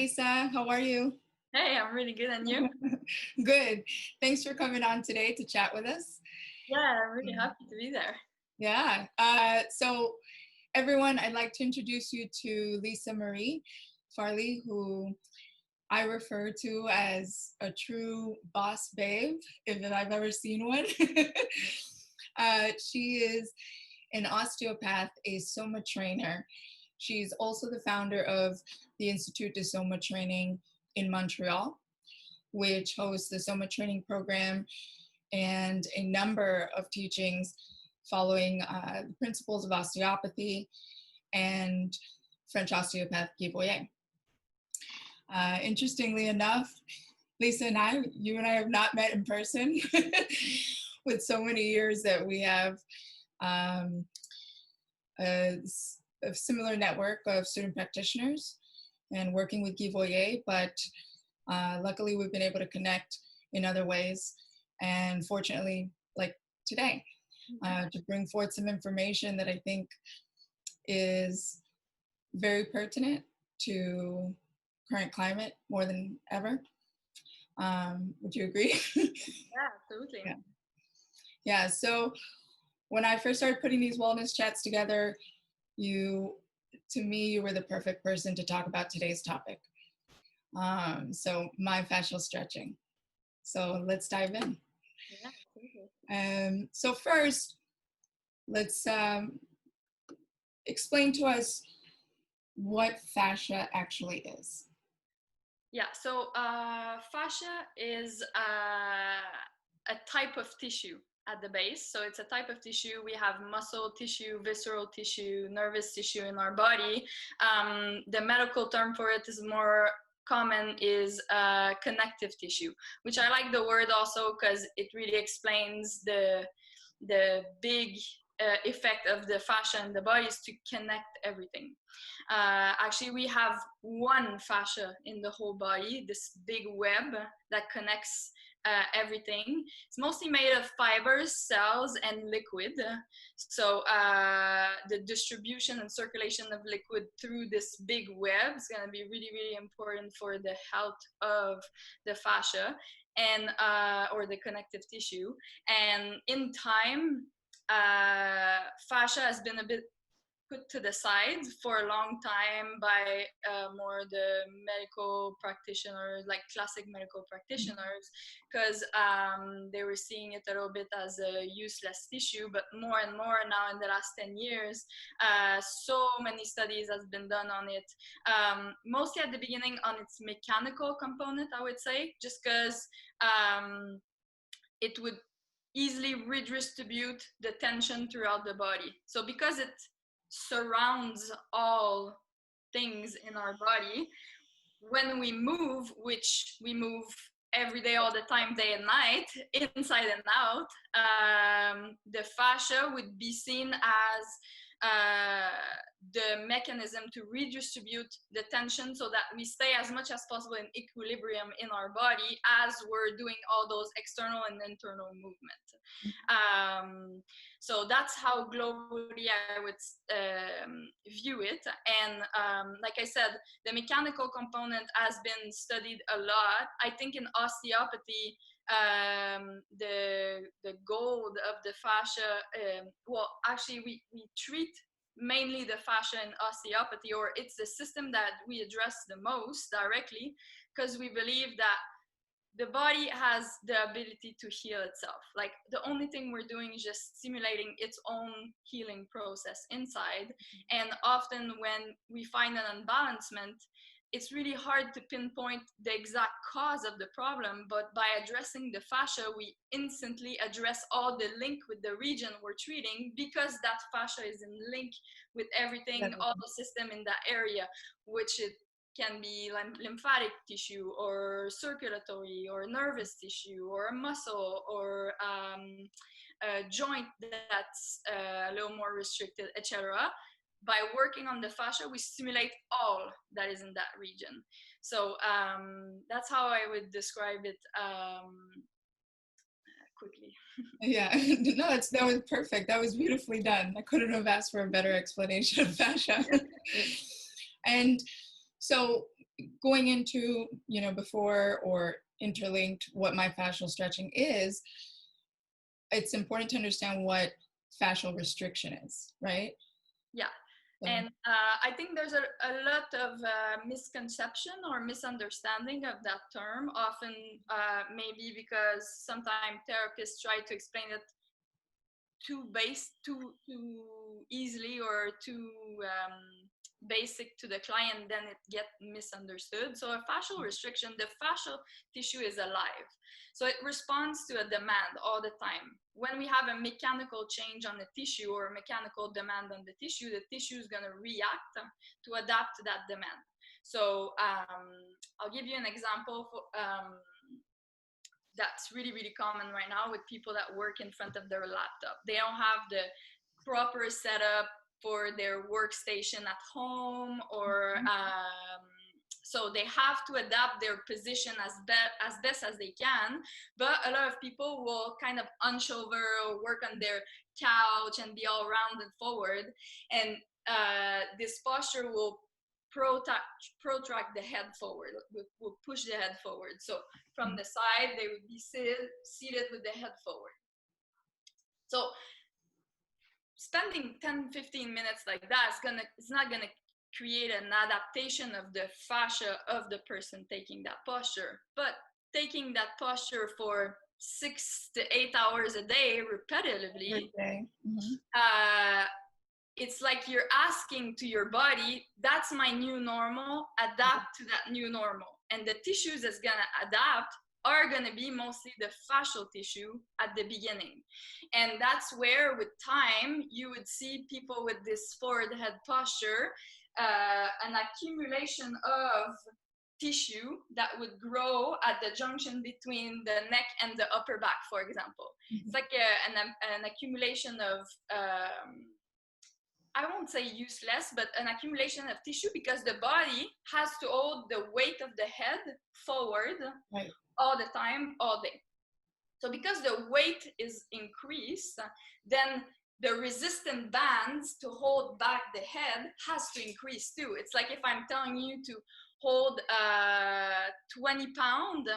Lisa. How are you? Hey, I'm really good, and you? Good. Thanks for coming on today to chat with us. Yeah, I'm really happy to be there. Yeah. So everyone, I'd like to introduce you to Lisa Marie Farley, who I refer to as a true boss babe, if I've ever seen one. She is an osteopath, a SomaTrainer. She's also the founder of the Institute de SomaTraining in Montreal, which hosts the SomaTraining program and a number of teachings following the principles of osteopathy and French osteopath Guy Boyer. Interestingly enough, Lisa and I, you and I have not met in person with so many years that we have a similar network of student practitioners and working with Guy Boyer, but luckily we've been able to connect in other ways, and fortunately, like today, to bring forth some information that I think is very pertinent to current climate more than ever. Would you agree? Yeah, absolutely. Yeah, so when I first started putting these wellness chats together, to me, you were the perfect person to talk about today's topic. So myofascial stretching. So let's dive in. Yeah, absolutely. So first, let's explain to us what fascia actually is. Yeah, so fascia is a type of tissue at the base. So it's a type of tissue. We have muscle tissue, visceral tissue, nervous tissue in our body. The medical term for it is more common is connective tissue, which I like the word also because it really explains the big effect of the fascia in the body is to connect everything. Actually, we have one fascia in the whole body, this big web that connects everything. It's mostly made of fibers, cells, and liquid. So the distribution and circulation of liquid through this big web is going to be really, really important for the health of the fascia and or the connective tissue. And in time, fascia has been a bit put to the side for a long time by more the medical practitioners, like classic medical practitioners, because they were seeing it a little bit as a useless tissue. But more and more now in the last 10 years, so many studies has been done on it, mostly at the beginning on its mechanical component, I would say, just because it would easily redistribute the tension throughout the body. So because it surrounds all things in our body, when we move, which we move every day, all the time, day and night, inside and out, the fascia would be seen as the mechanism to redistribute the tension so that we stay as much as possible in equilibrium in our body as we're doing all those external and internal movements. So that's how globally I would view it. And like I said, the mechanical component has been studied a lot. I think in osteopathy, the goal of the fascia, well, actually we treat mainly the fascia in osteopathy, or it's the system that we address the most directly, because we believe that the body has the ability to heal itself. Like the only thing we're doing is just simulating its own healing process inside. And often when we find an unbalancement, it's really hard to pinpoint the exact cause of the problem, but by addressing the fascia, we instantly address all the link with the region we're treating, because that fascia is in link with everything, all the system in that area, which it can be lymphatic tissue or circulatory or nervous tissue or a muscle or a joint that's a little more restricted, etc. By working on the fascia, we stimulate all that is in that region. So that's how I would describe it quickly. Yeah, no, that was perfect. That was beautifully done. I couldn't have asked for a better explanation of fascia. And so, going into, before or interlinked what myofascial stretching is, it's important to understand what fascial restriction is, right? Yeah. So, And I think there's a lot of misconception or misunderstanding of that term, often maybe because sometimes therapists try to explain it too easily or too basic to the client, then it gets misunderstood. So a fascial restriction, the fascial tissue is alive. So it responds to a demand all the time. When we have a mechanical change on the tissue or mechanical demand on the tissue is going to react to adapt to that demand. So I'll give you an example for, that's really, really common right now with people that work in front of their laptop. They don't have the proper setup for their workstation at home, or so they have to adapt their position as best as they can. But a lot of people will kind of hunch over or work on their couch and be all rounded forward, and this posture will protract the head forward, will push the head forward. So from the side, they would be seated with the head forward. So spending 10-15 minutes like that it's not gonna create an adaptation of the fascia of the person taking that posture. But taking that posture for 6 to 8 hours a day repetitively, it's like you're asking to your body, that's my new normal, adapt to that new normal. And the tissues that's gonna adapt are gonna be mostly the fascial tissue at the beginning. And that's where with time, you would see people with this forward head posture, an accumulation of tissue that would grow at the junction between the neck and the upper back, for example. It's like an accumulation of, I won't say useless, but an accumulation of tissue, because the body has to hold the weight of the head forward all the time, all day. So because the weight is increased, then the resistant bands to hold back the head has to increase too. It's like if I'm telling you to hold 20 pounds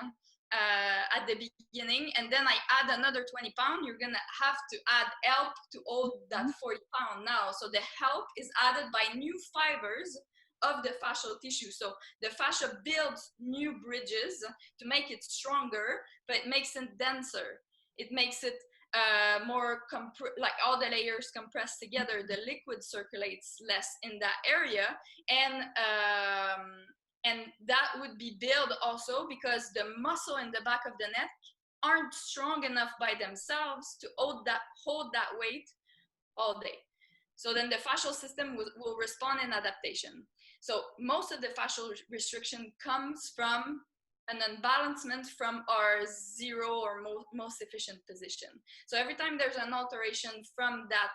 at the beginning, and then I add another 20 pounds, you're gonna have to add help to hold that 40 pounds now. So the help is added by new fibers of the fascial tissue. So the fascia builds new bridges to make it stronger, but it makes it denser. It makes it more like all the layers compressed together. The liquid circulates less in that area, and that would be built also because the muscle in the back of the neck aren't strong enough by themselves to hold that weight all day. So then the fascial system will respond in adaptation. So most of the fascial restriction comes from an unbalancement from our zero or most efficient position. So every time there's an alteration from that,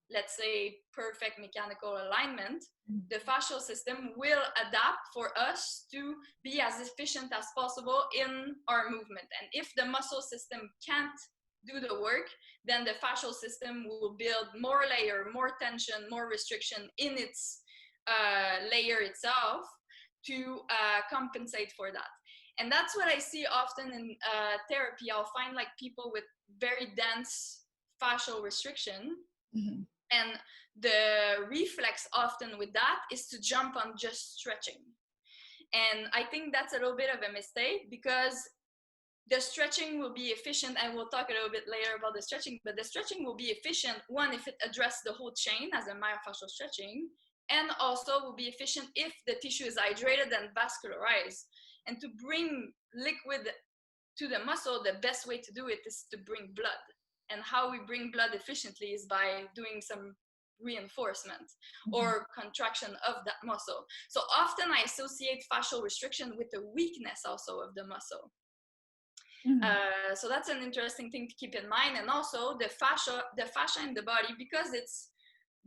let's say, perfect mechanical alignment, the fascial system will adapt for us to be as efficient as possible in our movement. And if the muscle system can't do the work, then the fascial system will build more layer, more tension, more restriction in its layer itself to compensate for that. And that's what I see often in therapy. I'll find like people with very dense fascial restriction, and the reflex often with that is to jump on just stretching. And I think that's a little bit of a mistake, because the stretching will be efficient, and we'll talk a little bit later about the stretching, but the stretching will be efficient, one, if it addresses the whole chain as a myofascial stretching, and also will be efficient if the tissue is hydrated and vascularized. And to bring liquid to the muscle, the best way to do it is to bring blood. And how we bring blood efficiently is by doing some reinforcement or contraction of that muscle. So often I associate fascial restriction with the weakness also of the muscle. So that's an interesting thing to keep in mind. And also the fascia in the body, because it's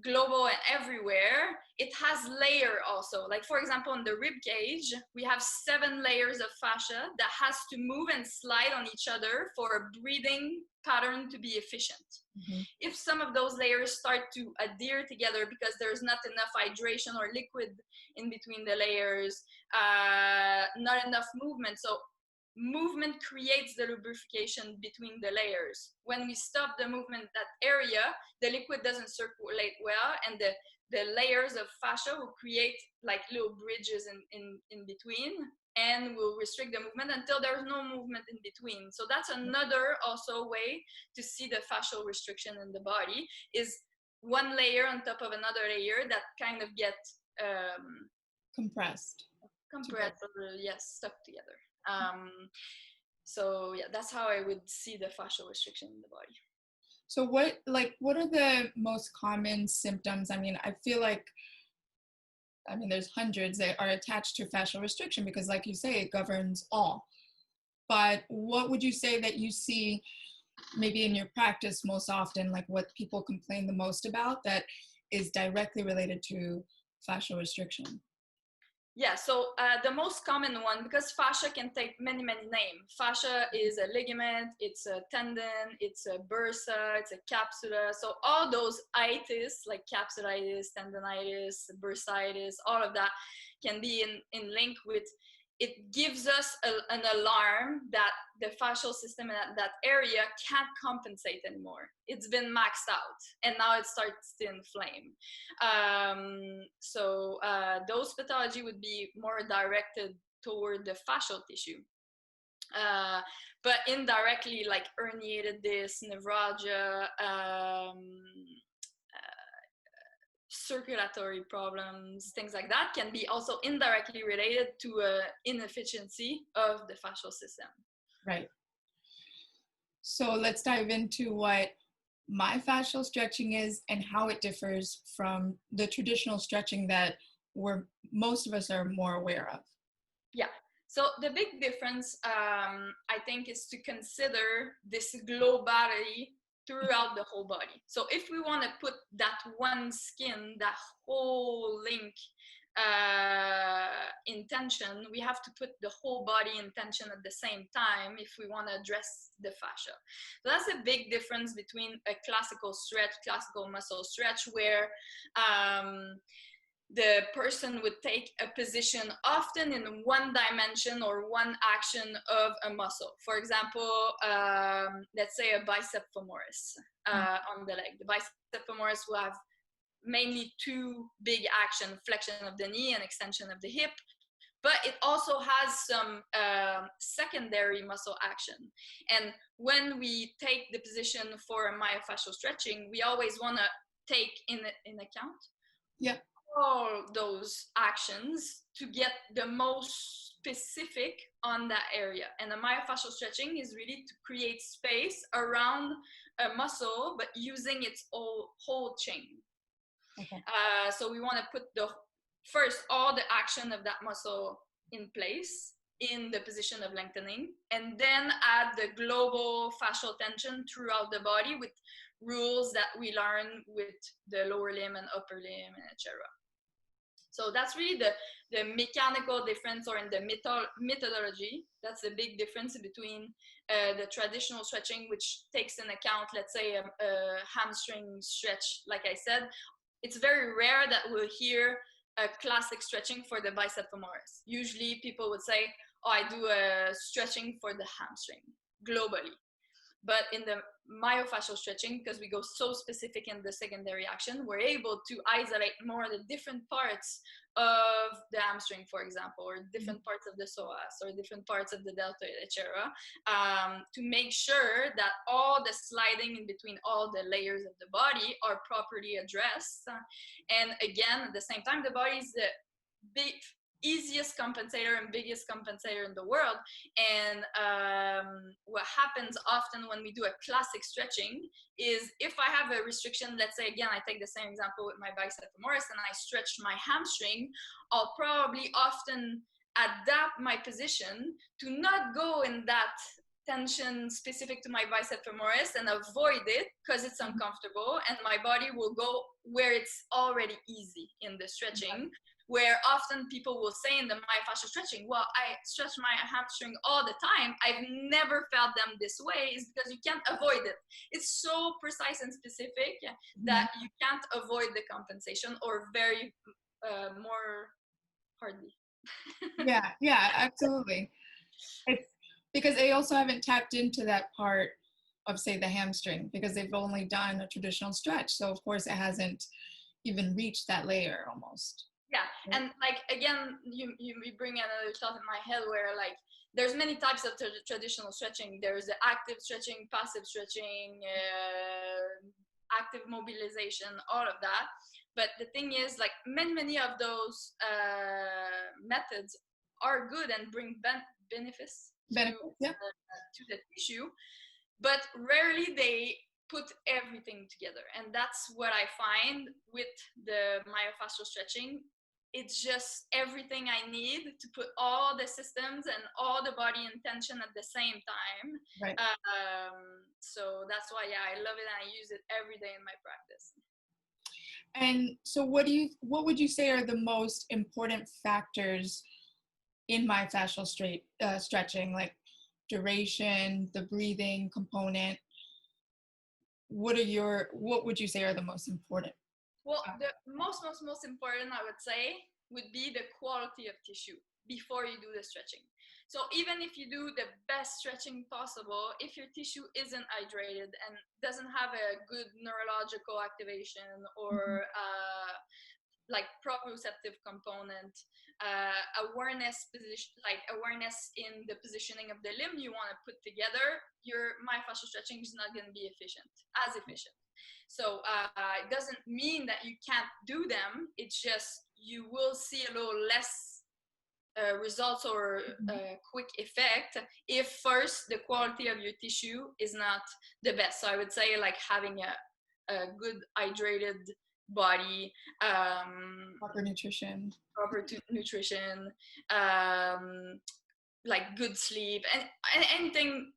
global and everywhere, it has layer also. Like for example, in the rib cage, we have 7 layers of fascia that has to move and slide on each other for a breathing pattern to be efficient. Mm-hmm. If some of those layers start to adhere together because there's not enough hydration or liquid in between the layers, not enough movement. So movement creates the lubrication between the layers. When we stop the movement, that area, the liquid doesn't circulate well, and the layers of fascia will create like little bridges in between, and will restrict the movement until there's no movement in between. So that's another also way to see the fascial restriction in the body, is one layer on top of another layer that kind of get compressed or yes, stuck together. So yeah, that's how I would see the fascial restriction in the body. So what are the most common symptoms? I mean, I feel like, there's hundreds that are attached to fascial restriction because, like you say, it governs all. But what would you say that you see maybe in your practice most often, like what people complain the most about that is directly related to fascial restriction? Yeah, so the most common one, because fascia can take many, many names. Fascia is a ligament, it's a tendon, it's a bursa, it's a capsula. So all those itis, like capsulitis, tendonitis, bursitis, all of that can be in link with, it gives us an alarm that the fascial system in that area can't compensate anymore. It's been maxed out, and now it starts to inflame. So those pathology would be more directed toward the fascial tissue. But indirectly, like herniated disc, nevralgia, circulatory problems, things like that can be also indirectly related to inefficiency of the fascial system. Right. So let's dive into what myofascial stretching is and how it differs from the traditional stretching that most of us are more aware of. Yeah. So the big difference, I think, is to consider this globality throughout the whole body. So if we want to put that one skin, that whole link in tension, we have to put the whole body in tension at the same time if we want to address the fascia. So that's a big difference between a classical stretch, classical muscle stretch, where the person would take a position often in one dimension or one action of a muscle. For example, let's say a bicep femoris on the leg. The bicep femoris will have mainly 2 big actions, flexion of the knee and extension of the hip, but it also has some secondary muscle action. And when we take the position for myofascial stretching, we always want to take in account all those actions to get the most specific on that area. And the myofascial stretching is really to create space around a muscle, but using its whole chain. Okay. So we want to put first all the action of that muscle in place in the position of lengthening, and then add the global fascial tension throughout the body with rules that we learn with the lower limb and upper limb, and etc. So that's really the mechanical difference, or in the methodology. That's the big difference between the traditional stretching, which takes into account, let's say, a hamstring stretch. Like I said, it's very rare that we'll hear a classic stretching for the bicep femoris. Usually people would say, oh, I do a stretching for the hamstring globally. But in the myofascial stretching, because we go so specific in the secondary action, we're able to isolate more the different parts of the hamstring, for example, or different parts of the psoas, or different parts of the deltoid, etc., to make sure that all the sliding in between all the layers of the body are properly addressed. And again, at the same time, the body is the easiest compensator and biggest compensator in the world. And what happens often when we do a classic stretching is, if I have a restriction, let's say, again, I take the same example with my bicep femoris, and I stretch my hamstring, I'll probably often adapt my position to not go in that tension specific to my bicep femoris and avoid it because it's uncomfortable, and my body will go where it's already easy in the stretching. Where often people will say in the myofascial stretching, well, I stretch my hamstring all the time, I've never felt them this way, is because you can't avoid it. It's so precise and specific that you can't avoid the compensation, or very more hardly. Yeah, absolutely. It's because they also haven't tapped into that part of, say, the hamstring, because they've only done a traditional stretch. So of course it hasn't even reached that layer almost. Yeah, and like again, you bring another thought in my head where like there's many types of traditional stretching. There's the active stretching, passive stretching, active mobilization, all of that. But the thing is, like many of those methods are good and bring benefits to the tissue, but rarely they put everything together. And that's what I find with the myofascial stretching. It's just everything I need to put all the systems and all the body in tension at the same time. Right. So that's why, yeah, I love it, and I use it every day in my practice. And so what would you say are the most important factors in myofascial stretching, like duration, the breathing component? What would you say are the most important? Well, the most important, I would say, would be the quality of tissue before you do the stretching. So even if you do the best stretching possible, if your tissue isn't hydrated and doesn't have a good neurological activation or like proprioceptive component, awareness in the positioning of the limb you want to put together, your myofascial stretching is not going to be as efficient. So it doesn't mean that you can't do them. It's just you will see a little less results or quick effect if first the quality of your tissue is not the best. So I would say like having a good hydrated body, Proper nutrition, like good sleep, and anything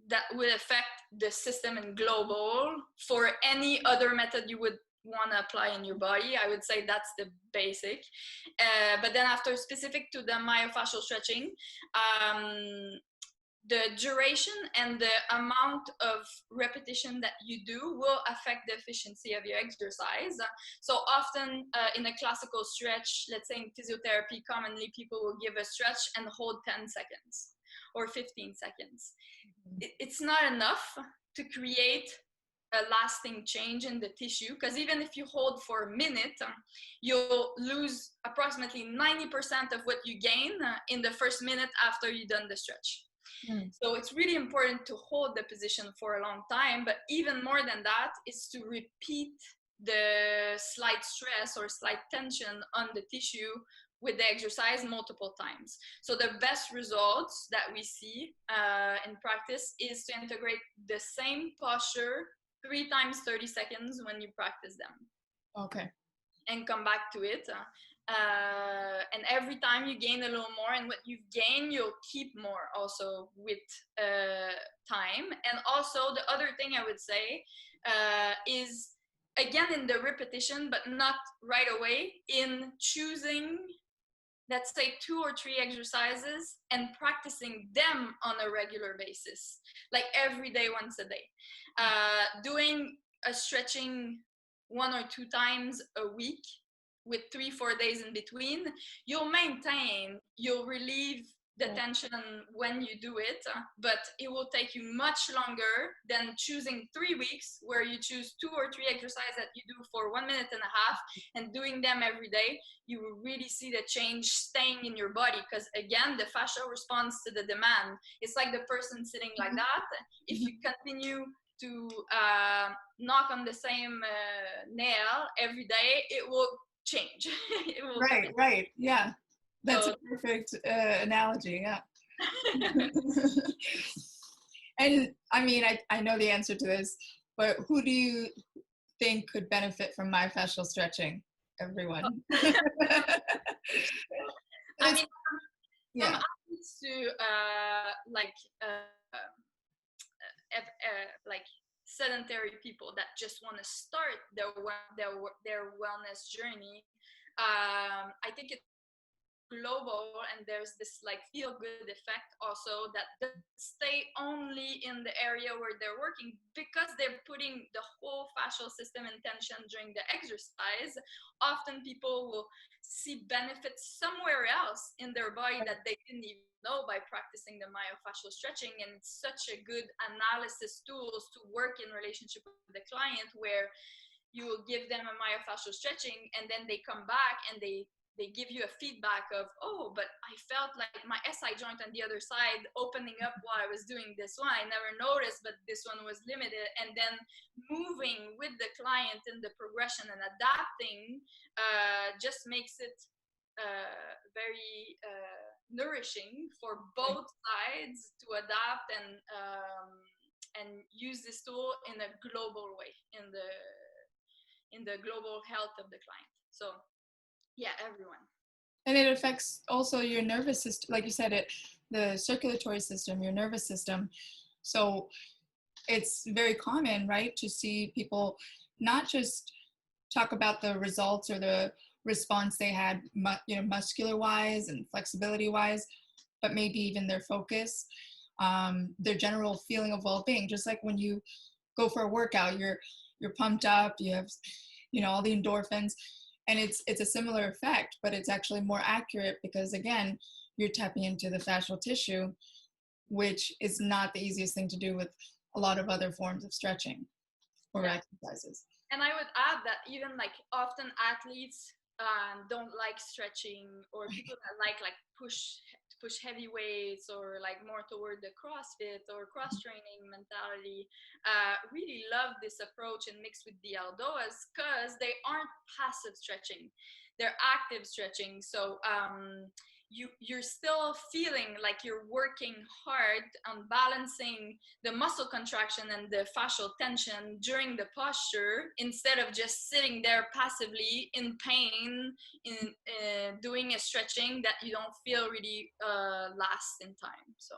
that would affect the system in global for any other method you would want to apply in your body. I would say that's the basic. But then after, specific to the myofascial stretching, the duration and the amount of repetition that you do will affect the efficiency of your exercise. So often in a classical stretch, let's say in physiotherapy, commonly people will give a stretch and hold 10 seconds or 15 seconds. It's not enough to create a lasting change in the tissue, because even if you hold for a minute, you'll lose approximately 90% of what you gain in the first minute after you've done the stretch. So it's really important to hold the position for a long time, but even more than that is to repeat the slight stress or slight tension on the tissue with the exercise multiple times. So the best results that we see in practice is to integrate the same posture 3 times 30 seconds when you practice them. Okay. And come back to it. And every time you gain a little more, and what you've gained, you'll keep more also with time. And also the other thing I would say is, again, in the repetition, but not right away, in choosing, let's say 2 or 3 exercises and practicing them on a regular basis, like every day, once a day. Doing a stretching 1 or 2 times a week with 3-4 days in between, you'll relieve the tension when you do it, but it will take you much longer than choosing 3 weeks where you choose 2 or 3 exercises that you do for 1.5 minutes and doing them every day. You will really see the change staying in your body, because again, the fascia responds to the demand. It's like the person sitting like that. If you continue to knock on the same nail every day, it will change. It will right, yeah, that's a perfect analogy. Yeah. And I mean, I know the answer to this, but who do you think could benefit from myofascial stretching? Everyone. I mean, from athletes to like sedentary people that just want to start their wellness journey. I think it's global, and there's this like feel good effect also that doesn't stay only in the area where they're working, because they're putting the whole fascial system in tension during the exercise. Often people will see benefits somewhere else in their body that they didn't even know by practicing the myofascial stretching. And it's such a good analysis tools to work in relationship with the client, where you will give them a myofascial stretching, and then they come back and they give you a feedback of, oh, but I felt like my SI joint on the other side opening up while I was doing this one. I never noticed, but this one was limited. And then moving with the client in the progression and adapting just makes it very nourishing for both sides to adapt and use this tool in a global way, in the global health of the client. So yeah, everyone. And it affects also your nervous system, like you said, the circulatory system, your nervous system. So it's very common, right, to see people not just talk about the results or the response they had, muscular wise and flexibility wise, but maybe even their focus, their general feeling of well-being. Just like when you go for a workout, you're pumped up, you have, all the endorphins. And it's a similar effect, but it's actually more accurate because, again, you're tapping into the fascial tissue, which is not the easiest thing to do with a lot of other forms of stretching or exercises. And I would add that even like often athletes don't like stretching, or people that like push heavy weights, or like more toward the CrossFit or cross training mentality, really love this approach and mix with the Aldoas, because they aren't passive stretching, they're active stretching. So you're still feeling like you're working hard on balancing the muscle contraction and the fascial tension during the posture, instead of just sitting there passively in pain in doing a stretching that you don't feel really lasts in time. So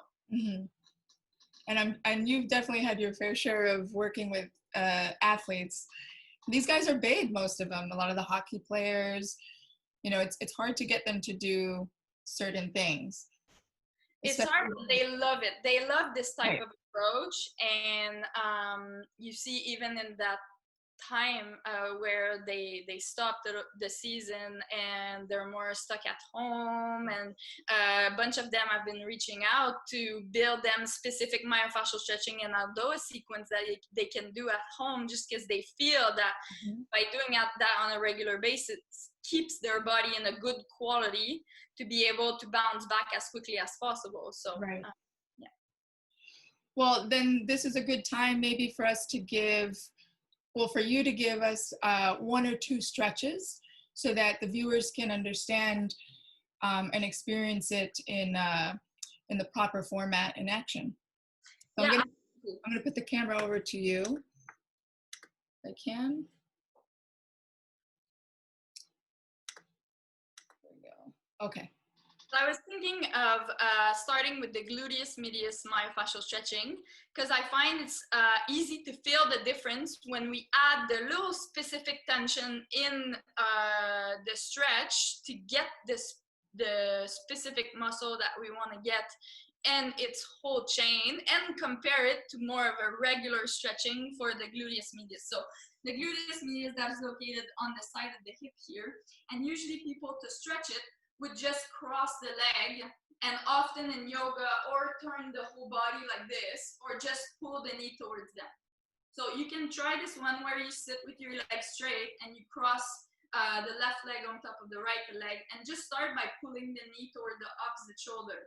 and you've definitely had your fair share of working with athletes. These guys are big, most of them. A lot of the hockey players, it's hard to get them to do certain things. It's hard, but they love it. They love this type of approach. And you see, even in that time where they stopped the season and they're more stuck at home, and a bunch of them have been reaching out to build them specific myofascial stretching and Aldoa sequence that they can do at home, just because they feel that by doing that on a regular basis keeps their body in a good quality to be able to bounce back as quickly as possible. So well, then this is a good time maybe for us to for you to give us one or two stretches so that the viewers can understand and experience it in the proper format and action. So I'm going to put the camera over to you, if I can. There we go. Okay. I was thinking of starting with the gluteus medius myofascial stretching, because I find it's easy to feel the difference when we add the little specific tension in the stretch to get the specific muscle that we want to get and its whole chain, and compare it to more of a regular stretching for the gluteus medius. So the gluteus medius, that is located on the side of the hip here, and usually people, to stretch it, would just cross the leg, and often in yoga, or turn the whole body like this, or just pull the knee towards them. So you can try this one where you sit with your leg straight and you cross the left leg on top of the right leg, and just start by pulling the knee toward the opposite shoulder.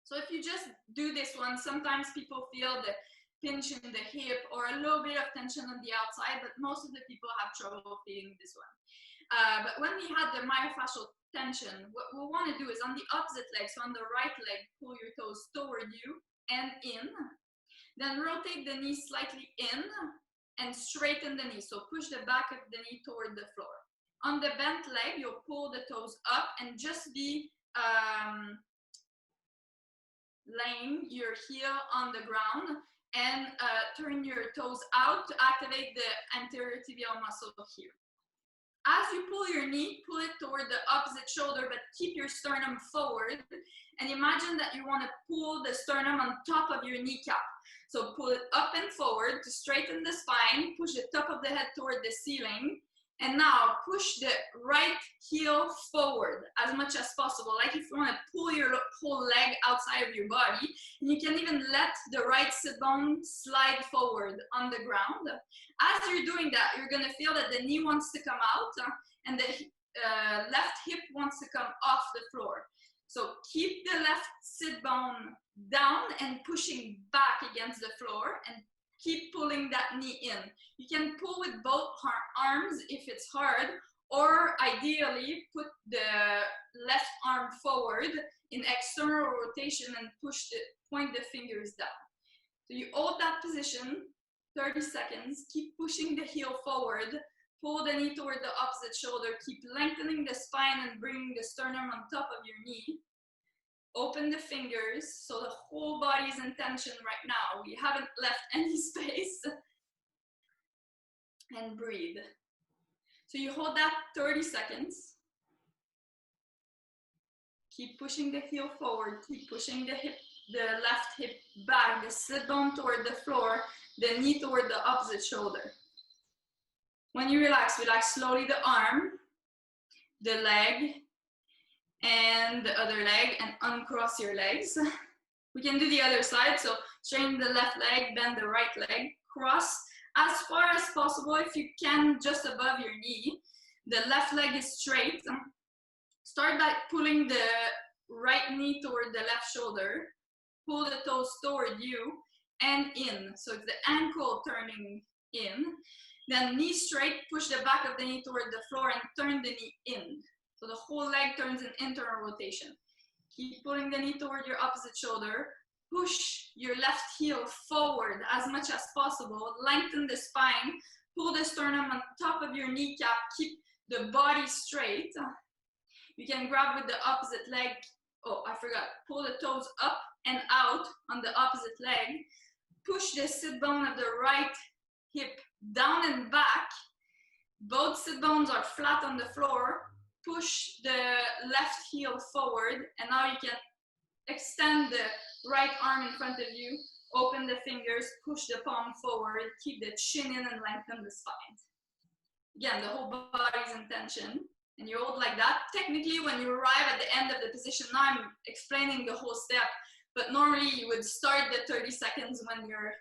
So if you just do this one, sometimes people feel the pinch in the hip or a little bit of tension on the outside, but most of the people have trouble feeling this one. But when we had the myofascial tension, what we'll want to do is on the opposite leg, so on the right leg, pull your toes toward you and in. Then rotate the knee slightly in and straighten the knee. So push the back of the knee toward the floor. On the bent leg, you'll pull the toes up and just be laying your heel on the ground, and turn your toes out to activate the anterior tibial muscle here. As you pull your knee, pull it toward the opposite shoulder, but keep your sternum forward. And imagine that you want to pull the sternum on top of your kneecap. So pull it up and forward to straighten the spine, push the top of the head toward the ceiling. And now push the right heel forward as much as possible, like if you want to pull your whole leg outside of your body. And you can even let the right sit bone slide forward on the ground. As you're doing that, you're going to feel that the knee wants to come out and the left hip wants to come off the floor. So keep the left sit bone down and pushing back against the floor, and keep pulling that knee in. You can pull with both arms if it's hard, or ideally put the left arm forward in external rotation and point the fingers down. So you hold that position 30 seconds, keep pushing the heel forward, pull the knee toward the opposite shoulder, keep lengthening the spine and bringing the sternum on top of your knee. Open the fingers so the whole body is in tension right now. We haven't left any space. And breathe. So you hold that 30 seconds. Keep pushing the heel forward. Keep pushing the left hip back, the sit bone toward the floor, the knee toward the opposite shoulder. When you relax, relax slowly the arm, the leg, and the other leg, and uncross your legs. We can do the other side, so straighten the left leg, bend the right leg, cross as far as possible if you can, just above your knee. The left leg is straight. Start by pulling the right knee toward the left shoulder, pull the toes toward you and in, so it's the ankle turning in. Then knee straight, push the back of the knee toward the floor and turn the knee in. So the whole leg turns in internal rotation. Keep pulling the knee toward your opposite shoulder. Push your left heel forward as much as possible. Lengthen the spine. Pull the sternum on top of your kneecap. Keep the body straight. You can grab with the opposite leg. Oh, I forgot. Pull the toes up and out on the opposite leg. Push the sit bone of the right hip down and back. Both sit bones are flat on the floor. Push the left heel forward, and now you can extend the right arm in front of you, open the fingers, push the palm forward, keep the chin in and lengthen the spine. Again, the whole body is in tension, and you hold like that. Technically, when you arrive at the end of the position, now I'm explaining the whole step, but normally you would start the 30 seconds when you're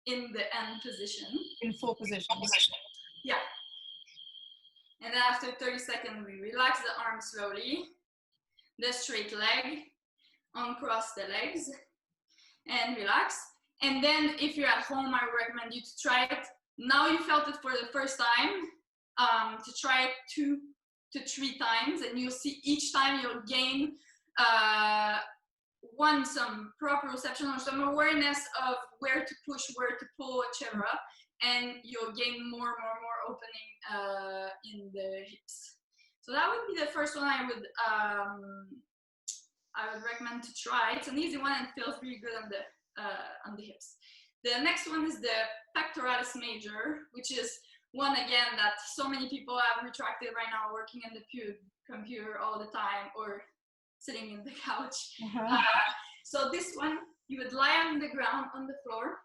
in the end position. In full position. Yeah. And then after 30 seconds, we relax the arm slowly, the straight leg, uncross the legs, and relax. And then if you're at home, I recommend you to try it. Now you felt it for the first time, to try it 2 to 3 times, and you'll see each time you'll gain some proprioception or some awareness of where to push, where to pull, etc. And you'll gain more opening in the hips. So that would be the first one I would recommend to try. It's an easy one and feels really good on the hips. The next one is the pectoralis major, which is one again that so many people have retracted right now, working on the computer all the time or sitting in the couch. So this one, you would lie on the ground on the floor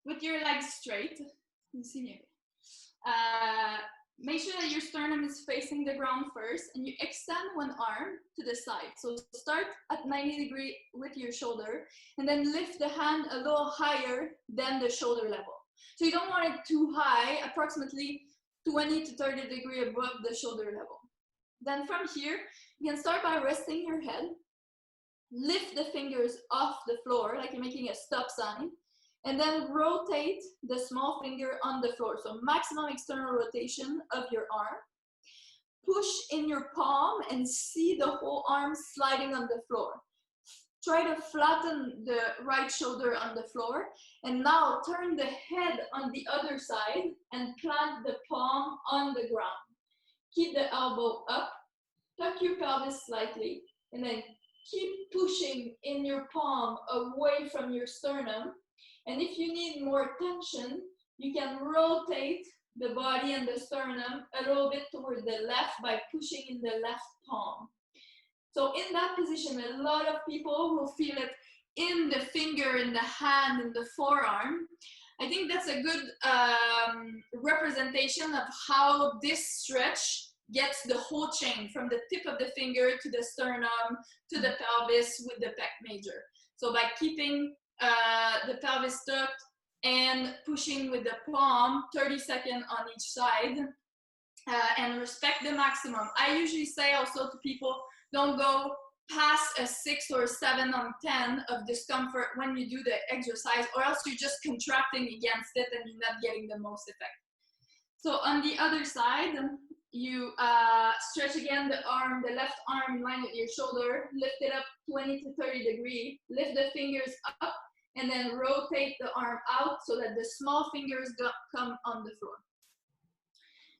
with your legs straight. You see me? Make sure that your sternum is facing the ground first, and you extend one arm to the side. So start at 90 degrees with your shoulder, and then lift the hand a little higher than the shoulder level. So you don't want it too high, approximately 20 to 30 degrees above the shoulder level. Then from here, you can start by resting your head. Lift the fingers off the floor, like you're making a stop sign. And then rotate the small finger on the floor. So maximum external rotation of your arm. Push in your palm and see the whole arm sliding on the floor. Try to flatten the right shoulder on the floor. And now turn the head on the other side and plant the palm on the ground. Keep the elbow up. Tuck your pelvis slightly. And then keep pushing in your palm away from your sternum. And if you need more tension, you can rotate the body and the sternum a little bit toward the left by pushing in the left palm. So in that position, a lot of people will feel it in the finger, in the hand, in the forearm. I think that's a good representation of how this stretch gets the whole chain from the tip of the finger to the sternum to the pelvis with the pec major. So by keeping the pelvis tucked and pushing with the palm 30 seconds on each side and respect the maximum. I usually say also to people, don't go past a 6 or 7 on 10 of discomfort when you do the exercise, or else you're just contracting against it and you're not getting the most effect. So on the other side, you stretch again the arm, the left arm in line with your shoulder, lift it up 20 to 30 degrees, lift the fingers up, and then rotate the arm out so that the small fingers come on the floor.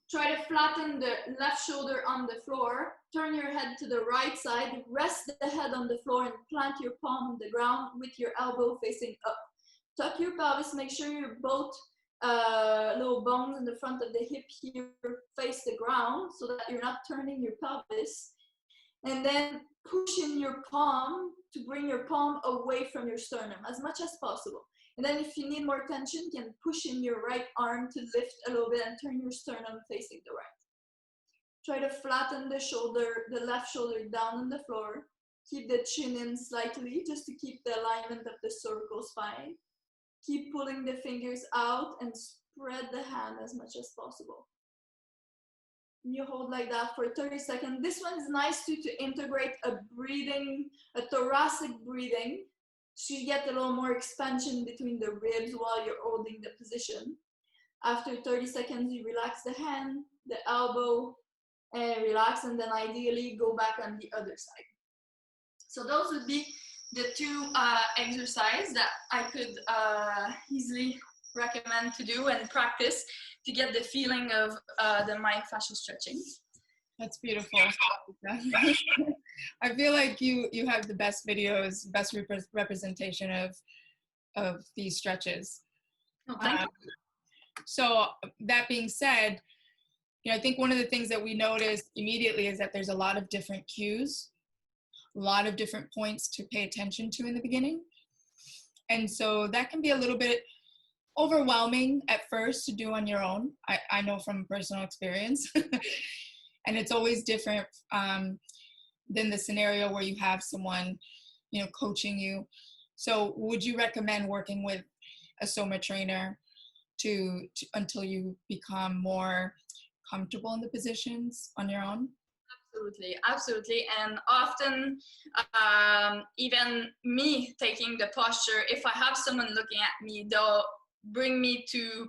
Try to flatten the left shoulder on the floor, turn your head to the right side, rest the head on the floor and plant your palm on the ground with your elbow facing up. Tuck your pelvis, make sure your both little bones in the front of the hip here face the ground so that you're not turning your pelvis. And then push in your palm to bring your palm away from your sternum as much as possible. And then if you need more tension, you can push in your right arm to lift a little bit and turn your sternum facing the right. Try to flatten the shoulder, the left shoulder down on the floor. Keep the chin in slightly just to keep the alignment of the cervical spine. Keep pulling the fingers out and spread the hand as much as possible. You hold like that for 30 seconds. This one is nice too, to integrate a breathing, a thoracic breathing. So you get a little more expansion between the ribs while you're holding the position. After 30 seconds, you relax the hand, the elbow, and relax, and then ideally go back on the other side. So those would be the two exercises that I could easily recommend to do and practice to get the feeling of the myofascial stretching. That's beautiful. I feel like you have the best videos, best representation of these stretches. Oh, thank you. So that being said, I think one of the things that we noticed immediately is that there's a lot of different cues, a lot of different points to pay attention to in the beginning. And so that can be a little bit overwhelming at first to do on your own. I know from personal experience. And it's always different than the scenario where you have someone, coaching you. So would you recommend working with a Soma trainer to until you become more comfortable in the positions on your own? Absolutely. And often, even me taking the posture, if I have someone looking at me, they'll bring me to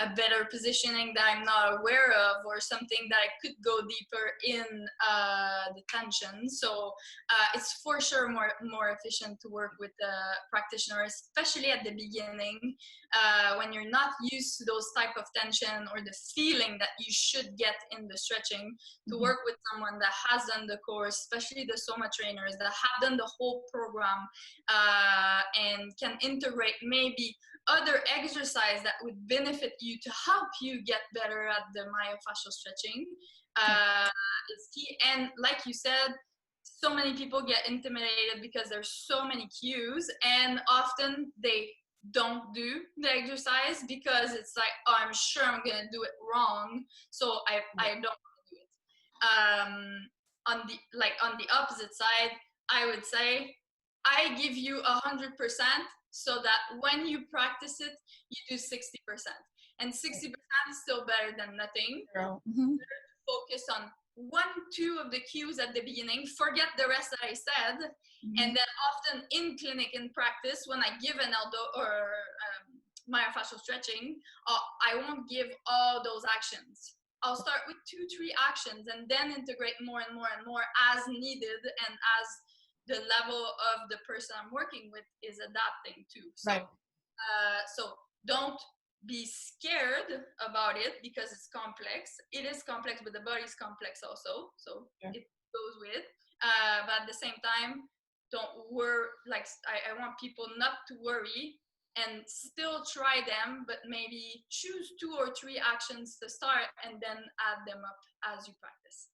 a better positioning that I'm not aware of, or something that I could go deeper in the tension. So it's for sure more efficient to work with the practitioner, especially at the beginning, when you're not used to those type of tension or the feeling that you should get in the stretching, to work with someone that has done the course, especially the Soma trainers that have done the whole program and can integrate maybe other exercise that would benefit you to help you get better at the myofascial stretching is key. And like you said, so many people get intimidated because there's so many cues, and often they don't do the exercise because it's like, oh, I'm sure I'm gonna do it wrong, so I don't want to do it. On the opposite side, I would say I give you 100%, so that when you practice it, you do 60%. And 60% is still better than nothing. Focus on 1-2 of the cues at the beginning, forget the rest that I said, and then often in clinic, in practice, when I give an elbow or myofascial stretching, I won't give all those actions. I'll start with 2-3 actions and then integrate more and more and more as needed and as the level of the person I'm working with is adapting to. So, right. So don't be scared about it because it's complex. It is complex, but the body is complex also. So it goes with. But at the same time, don't worry. Like I want people not to worry and still try them, but maybe choose 2 or 3 actions to start and then add them up as you practice.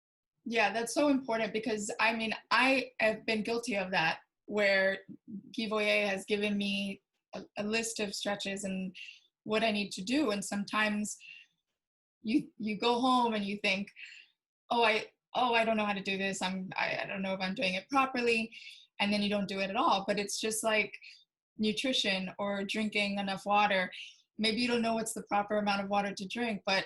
Yeah, that's so important, because I mean, I have been guilty of that, where Guy Voyer has given me a list of stretches and what I need to do. And sometimes you go home and you think, oh, I don't know how to do this. I don't know if I'm doing it properly. And then you don't do it at all. But it's just like nutrition or drinking enough water. Maybe you don't know what's the proper amount of water to drink, but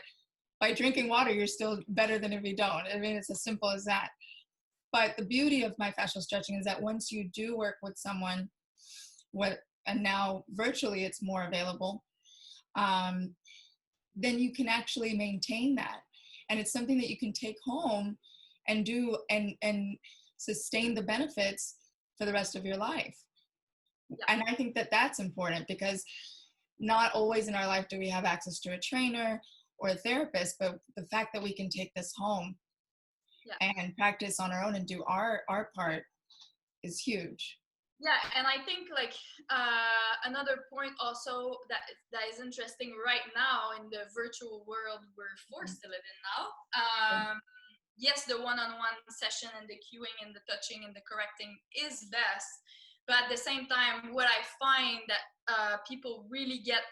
by drinking water, you're still better than if you don't. I mean, it's as simple as that. But the beauty of myofascial stretching is that once you do work with someone, and now virtually it's more available, then you can actually maintain that. And it's something that you can take home and do and sustain the benefits for the rest of your life. Yeah. And I think that that's important, because not always in our life do we have access to a trainer or a therapist, but the fact that we can take this home and practice on our own and do our part is huge. Yeah, and I think like another point also that is interesting right now in the virtual world we're forced to live in now. Yes, the one-on-one session and the cueing and the touching and the correcting is best, but at the same time, what I find that people really get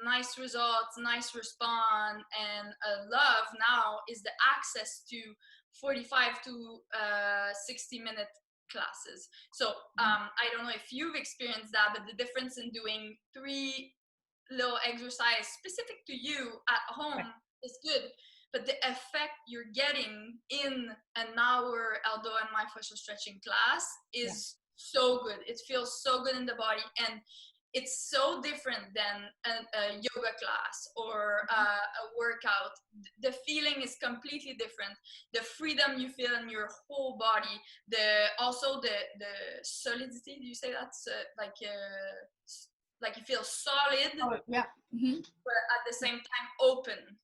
nice results, nice response, and love now is the access to 45 to 60-minute classes. So I don't know if you've experienced that, but the difference in doing 3 little exercises specific to you at home is good, but the effect you're getting in an hour Aldo and myofascial stretching class is so good. It feels so good in the body, and it's so different than a yoga class or a workout. The feeling is completely different. The freedom you feel in your whole body, also the solidity. Do you say that's like you feel solid, but at the same time open.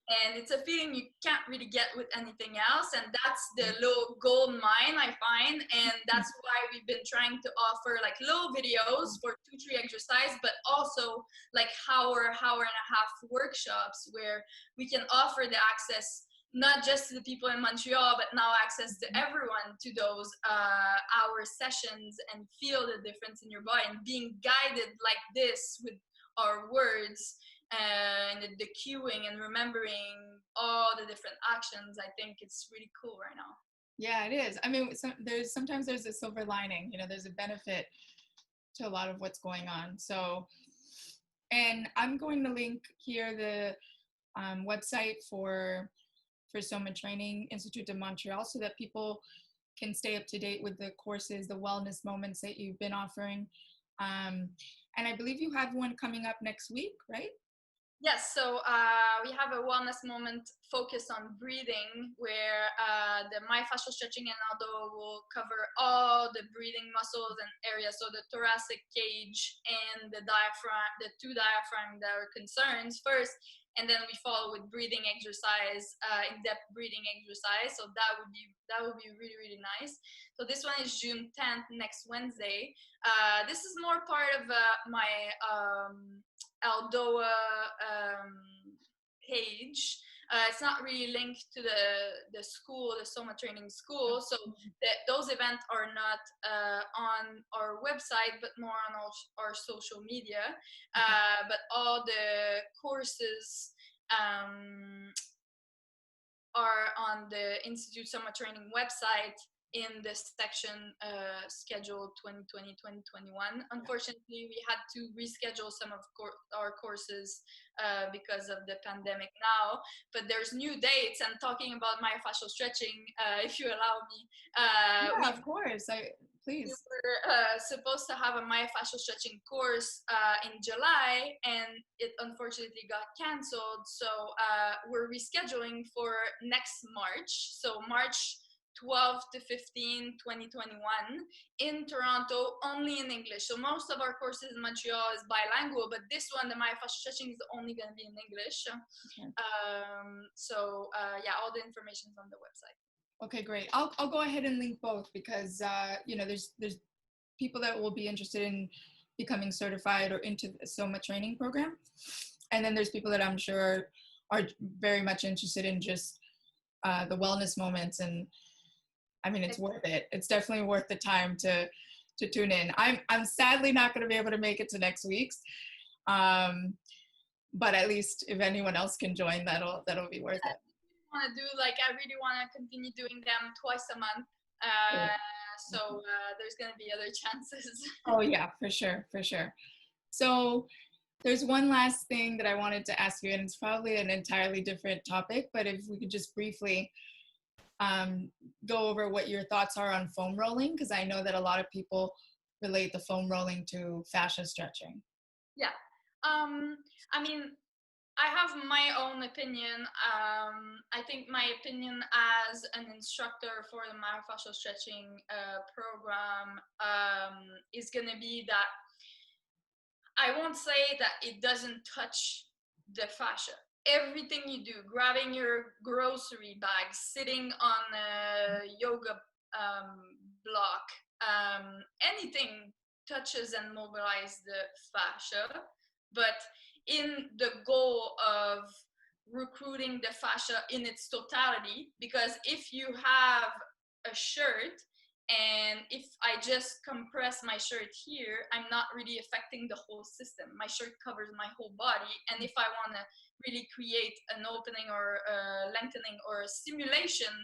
And it's a feeling you can't really get with anything else, and that's the little gold mine I find, and that's why we've been trying to offer like little videos for 2-3 exercises, but also like hour and a half workshops where we can offer the access not just to the people in Montreal, but now access to everyone to those hour sessions and feel the difference in your body and being guided like this with our words. And the cueing and remembering all the different actions, I think it's really cool right now. Yeah, it is. I mean, sometimes there's a silver lining, there's a benefit to a lot of what's going on. So, and I'm going to link here the website for SomaTraining Institute in Montreal, so that people can stay up to date with the courses, the wellness moments that you've been offering. And I believe you have one coming up next week, right? Yes, so we have a wellness moment focused on breathing, where the myofascial stretching and Aldo will cover all the breathing muscles and areas, so the thoracic cage and the diaphragm, the 2 diaphragm that are concerns first, and then we follow with breathing exercise, in-depth breathing exercise. So that would be really, really nice. So this one is June 10th, next Wednesday. This is more part of my Aldoa page. It's not really linked to the school, the SomaTraining school. So those events are not on our website, but more on our social media. But all the courses are on the Institute SomaTraining website in the section schedule 2020-2021. Unfortunately, we had to reschedule some of our courses because of the pandemic now, but there's new dates. I'm talking about myofascial stretching, if you allow me. Of course. Please. We were supposed to have a myofascial stretching course in July, and it unfortunately got canceled. So we're rescheduling for next March. So March 12 to 15, 2021 in Toronto, only in English. So most of our courses in Montreal is bilingual, but this one, the myofascial stretching, is only going to be in English. Yeah, all the information is on the website. Okay, great. I'll go ahead and link both, because there's people that will be interested in becoming certified or into the SomaTraining program. And then there's people that I'm sure are very much interested in just the wellness moments. And I mean, it's worth it. It's definitely worth the time to tune in. I'm sadly not going to be able to make it to next week's. But at least if anyone else can join, that'll be worth it. I really want to continue doing them twice a month. So there's going to be other chances. Oh yeah, for sure. So there's one last thing that I wanted to ask you, and it's probably an entirely different topic, but if we could just briefly go over what your thoughts are on foam rolling, because I know that a lot of people relate the foam rolling to fascia stretching. Yeah. I mean, I have my own opinion. I think my opinion as an instructor for the Myofascial Stretching program is going to be that I won't say that it doesn't touch the fascia. Everything you do, grabbing your grocery bag, sitting on a yoga block, anything touches and mobilizes the fascia. But in the goal of recruiting the fascia in its totality, because if you have a shirt and if I just compress my shirt here, I'm not really affecting the whole system. My shirt covers my whole body, and if I want to really create an opening or a lengthening or a stimulation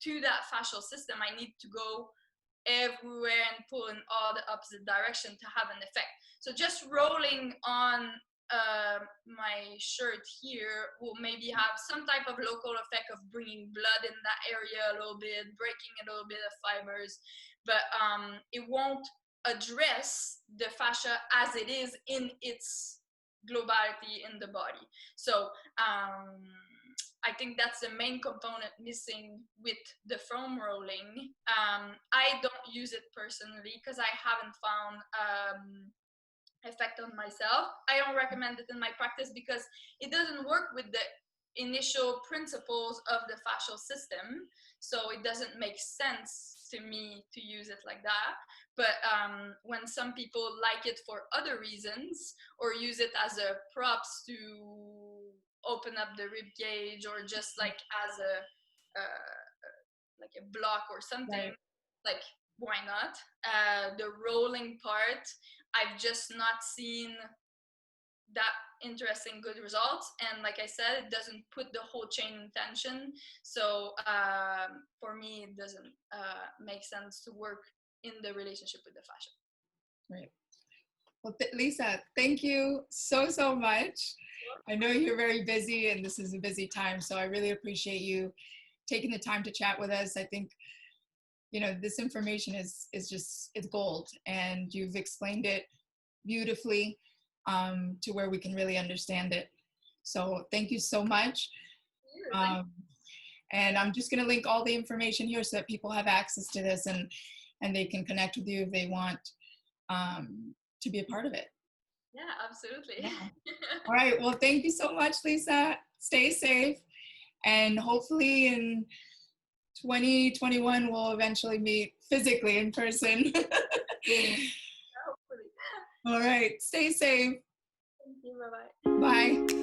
to that fascial system, I need to go everywhere and pull in all the opposite direction to have an effect. So just rolling on my shirt here will maybe have some type of local effect of bringing blood in that area a little bit, breaking a little bit of fibers, but it won't address the fascia as it is in its globality in the body. So I think that's the main component missing with the foam rolling. I don't use it personally because I haven't found effect on myself. I don't recommend it in my practice because it doesn't work with the initial principles of the fascial system, so it doesn't make sense to me to use it like that. But when some people like it for other reasons or use it as a props to open up the rib cage or just like as a block or something, right. Like why not? The rolling part, I've just not seen that interesting good results, and like I said, it doesn't put the whole chain in tension. So for me, it doesn't make sense to work in the relationship with the fascia. Right. Well, Lisa, thank you so much. I know you're very busy and this is a busy time, so I really appreciate you taking the time to chat with us. I think, you know, this information is just, it's gold, and you've explained it beautifully to where we can really understand it. So thank you so much. And I'm just going to link all the information here so that people have access to this and they can connect with you if they want to be a part of it. Yeah, absolutely. Yeah. All right. Well, thank you so much, Lisa. Stay safe. And hopefully in 2021, we'll eventually meet physically in person. Hopefully. All right. Stay safe. Thank you. Bye-bye. Bye.